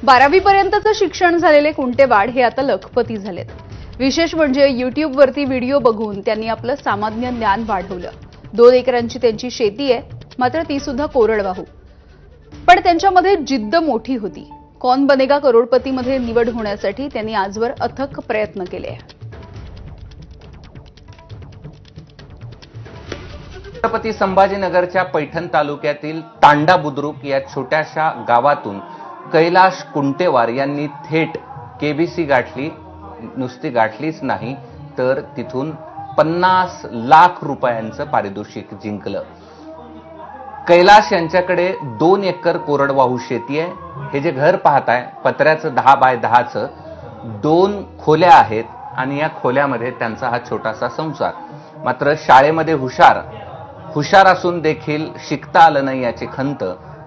12वी पर्यंतचं शिक्षण झालेले कुंटेवाड हे आता लखपती झालेत. विशेष म्हणजे युट्यूबवरती व्हिडिओ बघून त्यांनी आपलं सामान्य ज्ञान वाढवलं. 2 एकरांची त्यांची शेती आहे, मात्र ती सुद्धा कोरडवाहू. पण त्यांच्यामध्ये जिद्द मोठी होती. कौन बनेगा करोडपतीमध्ये निवड होण्यासाठी त्यांनी आजवर अथक प्रयत्न केले. छत्रपती संभाजीनगरच्या पैठण तालुक्यातील तांडा बुद्रुक या छोट्याशा गावातून कैलाश कुंटेवार यांनी थेट केबीसी गाठली. नुसती गाठलीच नाही तर तिथून 50 लाख रुपयांचं पारितोषिक जिंकलं. कैलाश यांच्याकडे 2 एकर कोरडवाहू शेती आहे. हे जे घर पाहताय पत्र्याचं 10 बाय 10चं 2 खोल्या आहेत आणि या खोल्यामध्ये त्यांचा हा छोटासा संसार. मात्र शाळेमध्ये हुशार असून देखील शिकता आलं नाही याची खंत.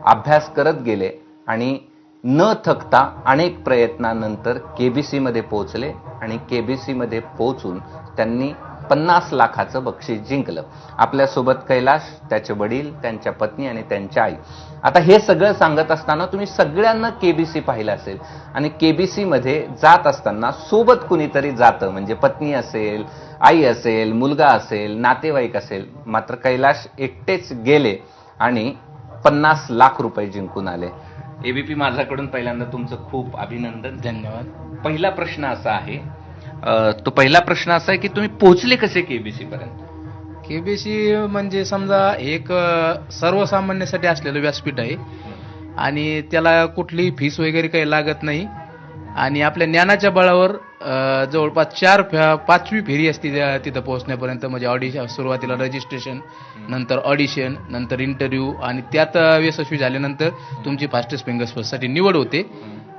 अभ्यास करत गेले आणि न थकता अनेक प्रयत्नानंतर केबीसी मध्ये पोहोचले आणि केबीसी मध्ये पोहोचून त्यांनी 50 लाखाचं बक्षीस जिंकलं. आपल्यासोबत कैलाश, त्याचे वडील, त्यांच्या पत्नी आणि त्यांच्या आई. आता हे सगळं सांगत असताना तुम्ही सगळ्यांना केबीसी पाहिलं असेल आणि केबीसी मध्ये जात असताना सोबत कुणीतरी जातं, म्हणजे पत्नी असेल, आई असेल, मुलगा असेल, नातेवाईक असेल. मात्र कैलाश एकटेच गेले आणि 50 लाख रुपये जिंकून आले. एबीपी माझ्याकडून पहिल्यांदा तुमचं खूप अभिनंदन. धन्यवाद. पहिला प्रश्न असा आहे, तो पहिला प्रश्न असा आहे की तुम्ही पोहोचले कसे केबीसी पर्यंत? केबीसी म्हणजे समजा एक सर्वसामान्यासाठी असलेलं व्यासपीठ आहे आणि त्याला कुठलीही फीस वगैरे काही लागत नाही आणि आपल्या ज्ञानाच्या बळावर जवळपास 5वी फेरी असते तिथं पोहोचण्यापर्यंत. म्हणजे ऑडिशन, सुरुवातीला रजिस्ट्रेशन, नंतर ऑडिशन, नंतर इंटरव्ह्यू आणि त्यात यशस्वी झाल्यानंतर तुमची फास्टेस्ट फिंगर्स फर्स्टसाठी निवड होते.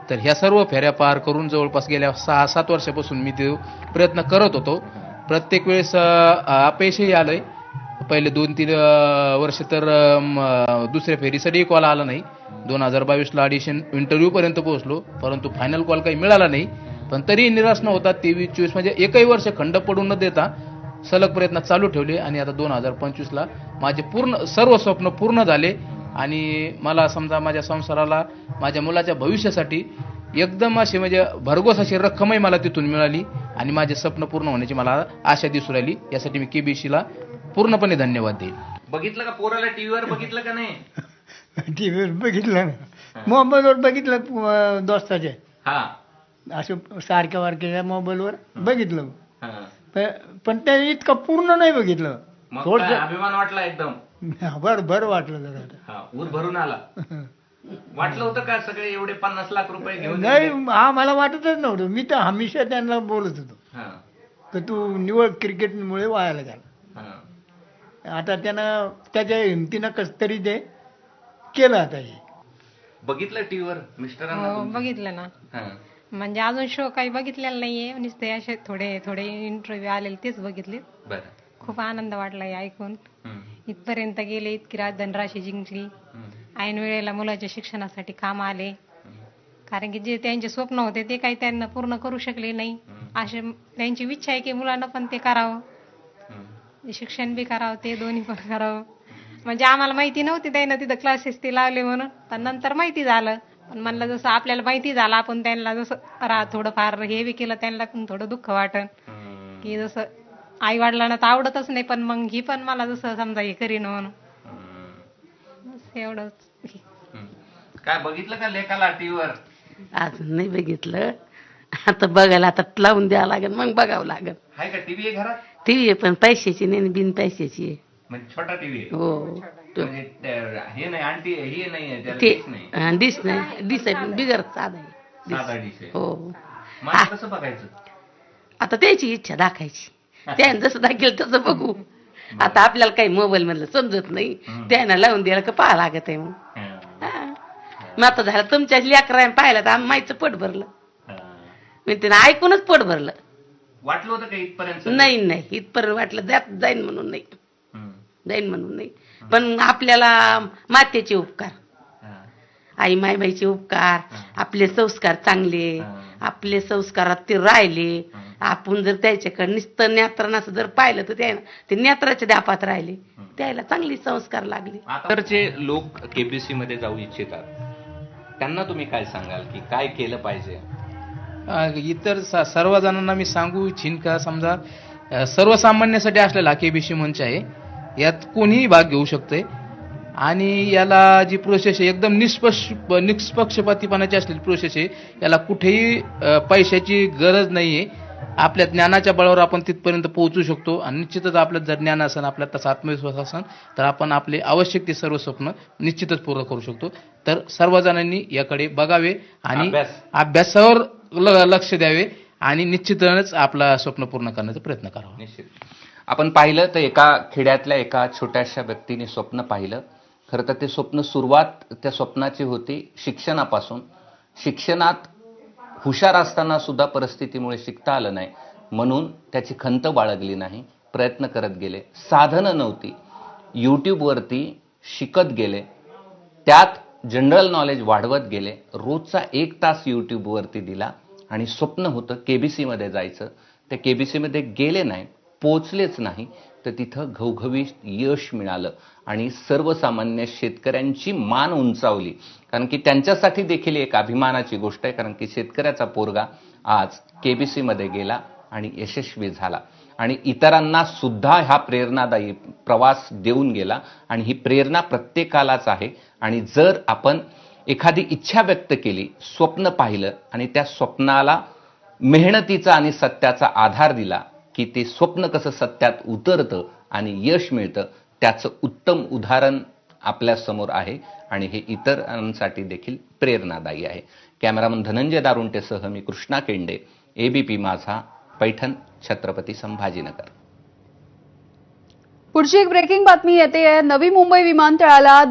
तर ह्या सर्व फेऱ्या पार करून जवळपास गेल्या 6-7 वर्षापासून मी ते प्रयत्न करत होतो. प्रत्येक वेळेस अपयशही आलंय. पहिले 2-3 वर्ष तर दुसऱ्या फेरीसाठी कॉल आला नाही. 2022ला ऑडिशन इंटरव्ह्यू पर्यंत पोहोचलो, परंतु फायनल कॉल काही मिळाला नाही. पण तरी निराश न होता 23-24 म्हणजे एकही वर्ष खंड पडून न देता सलग प्रयत्न चालू ठेवले आणि आता 2025ला माझे सर्व स्वप्न पूर्ण झाले आणि मला समजा माझ्या संसाराला, माझ्या मुलाच्या भविष्यासाठी एकदम अशी म्हणजे भरघोस अशी रक्कमही मला तिथून मिळाली आणि माझे स्वप्न पूर्ण होण्याची मला आशा दिसू राहिली. यासाठी मी केबीसीला पूर्णपणे धन्यवाद देईन. बघितलं का पोराला टीव्हीवर? बघितलं का नाही? टीव्हीवर बघितलं, मोबाईलवर बघितलं दोस्ताचे. हा, असं सारख्या वारख्या मोबाईलवर बघितलं. हा. पण ते इतकं पूर्ण नाही बघितलं. मग थोडं काय अभिमान वाटला एकदम? भर वाटलं जरा. हा, ऊर भरून आला. वाटलं होतं का सगळे एवढे 50 लाख रुपये घेऊन नाही, गेले? हा मला वाटतच नव्हतं. मी तर हमेशा त्यांना बोलत होतो हा, की तू निवड क्रिकेटमुळे वायाला गेला. हा. आता त्यानं त्याच्या हिमतीनं कस तरी ते केलं. आता हे बघितलं टीव्हीवर मिस्टरांना हो, तुमच्या? बघितलं ना. हा. म्हणजे अजून शो काही बघितलेला नाहीये, नुसते असे थोडे थोडे इंटरव्ह्यू आलेले तेच बघितले. बरं. खूप आनंद वाटला हे ऐकून. हम्म, इथपर्यंत गेले, इतकी धनराशी जिंकली. हम्म, ऐन वेळेला मुलाच्या शिक्षणासाठी काम आले. हम्म, कारण की जे त्यांचे स्वप्न होते ते काही त्यांना पूर्ण करू शकले नाही. असे त्यांची इच्छा आहे की मुलांना पण ते करावं, हम्म. शिक्षण बी करावं, ते दोन्ही पण करावं. म्हणजे आम्हाला माहिती नव्हती त्यानं तिथं क्लासेस ते लावले म्हणून, पण नंतर माहिती झालं. पण म्हणलं जसं आपल्याला माहिती झालं आपण त्यांना जसं थोडंफार हे बी केलं, त्यांना पण थोडं दुःख वाटन की जसं आई वडिलांना तर आवडतच नाही, पण मग ही पण मला जसं समजा हे करीन म्हणून, बस एवढंच. काय बघितलं का लेखाला टीव्हीवर? अजून नाही बघितलं. आता बघायला आता लावून द्यावं लागेल, मग बघावं लागेल. आहे का टीव्ही आहे घरात? टीव्ही आहे पण पैशाची नाही, बिन पैशाची आहे. म्हणजे छोटा टीव्ही आहे? हो, तो म्हणजे हे नाही, आंटी हे नाही, त्याला ते डिश नाही, डिश नाही, डिश आहे पण बिगर साधा आहे. साधा डिश आहे. हो, मला कसं बघायचं? आता त्याची इच्छा दाखायची. त्याने जसं दाखेल तसं बघू. आता आपल्याला काही मोबाईल मधलं समजत नाही, त्यानं लावून द्यायला का पाहा लागत आहे. मग हा. मग आता झालं तुमच्या लेकराने पाहिलं तर आम्ही माईचं पोट भरलं. हा. मी त्यानं ऐकूनच पोट भरलं. वाटलं होतं का इथपर्यंत? नाही, इथपर्यंत वाटलं जाईन म्हणून नाही, हम्म. जाईन म्हणून नाही. पण आपल्याला मातेचे उपकार, हा. आई मायबाईचे उपकार, आपले संस्कार चांगले, आपले संस्कारात ते राहिले. आपण जर त्याच्याकडे नुसतं नेत्रानं जर पाहिलं तर ते नेत्राच्या दापात राहिले, त्याला चांगली संस्कार लागले. आताचे लोक केबीसी मध्ये जाऊ इच्छितात, त्यांना तुम्ही काय सांगाल की काय केलं पाहिजे? इतर सर्व जणांना मी सांगू इच्छिन का समजा सर्वसामान्यासाठी असलेला केबीसी मंच आहे, यात कोणीही भाग घेऊ शकते आणि याला जी प्रोसेस आहे एकदम निष्पक्षपातीपणाची असलेली प्रोसेस आहे. याला कुठेही पैशाची गरज नाही आहे. आपल्या ज्ञानाच्या बळावर आपण तिथपर्यंत पोहोचू शकतो आणि निश्चितच आपलं जर ज्ञान असेल, आपल्यात तसा आत्मविश्वास असेल, तर आपण आपले आवश्यक ते सर्व स्वप्न निश्चितच पूर्ण करू शकतो. तर सर्वजणांनी याकडे बघावे आणि अभ्यासावर लक्ष द्यावे आणि निश्चितच आपला स्वप्न पूर्ण करण्याचा प्रयत्न करावा. निश्चित. आपण पाहिलं तर एका खेड्यातल्या एका छोट्याशा व्यक्तीने स्वप्न पाहिलं. खरं तर ते स्वप्न सुरुवात त्या स्वप्नाची होती शिक्षणापासून. शिक्षणात हुशार असताना सुद्धा परिस्थितीमुळे शिकता आलं नाही, म्हणून त्याची खंत बाळगली नाही, प्रयत्न करत गेले. साधनं नव्हती, यूट्यूबवरती शिकत गेले, त्यात जनरल नॉलेज वाढवत गेले. रोजचा 1 तास यूट्यूबवरती दिला आणि स्वप्न होतं केबीसीमध्ये जायचं. त्या केबीसीमध्ये गेले नाही, पोचलेच नाही, तर तिथं घवघवीत यश मिळालं आणि सर्वसामान्य शेतकऱ्यांची मान उंचावली. कारण की त्यांच्यासाठी देखील एक अभिमानाची गोष्ट आहे, कारण की शेतकऱ्याचा पोरगा आज केबीसीमध्ये गेला आणि यशस्वी झाला आणि इतरांना सुद्धा हा प्रेरणादायी प्रवास देऊन गेला. आणि ही प्रेरणा प्रत्येकालाच आहे. आणि जर आपण एखादी इच्छा व्यक्त केली, स्वप्न पाहिलं आणि त्या स्वप्नाला मेहनतीचा आणि सत्याचा आधार दिला, की ते स्वप्न कसं सत्यात उतरतं आणि यश मिळतं, त्याचं उत्तम उदाहरण आपल्या समोर आहे आणि हे इतरांसाठी देखील प्रेरणादायी आहे. कॅमेरामन धनंजय दारुंटेसह मी कृष्णा केंडे, एबीपी माझा, पैठण, छत्रपती संभाजीनगर. पुढची एक ब्रेकिंग बातमी येते. नवी मुंबई विमानतळाला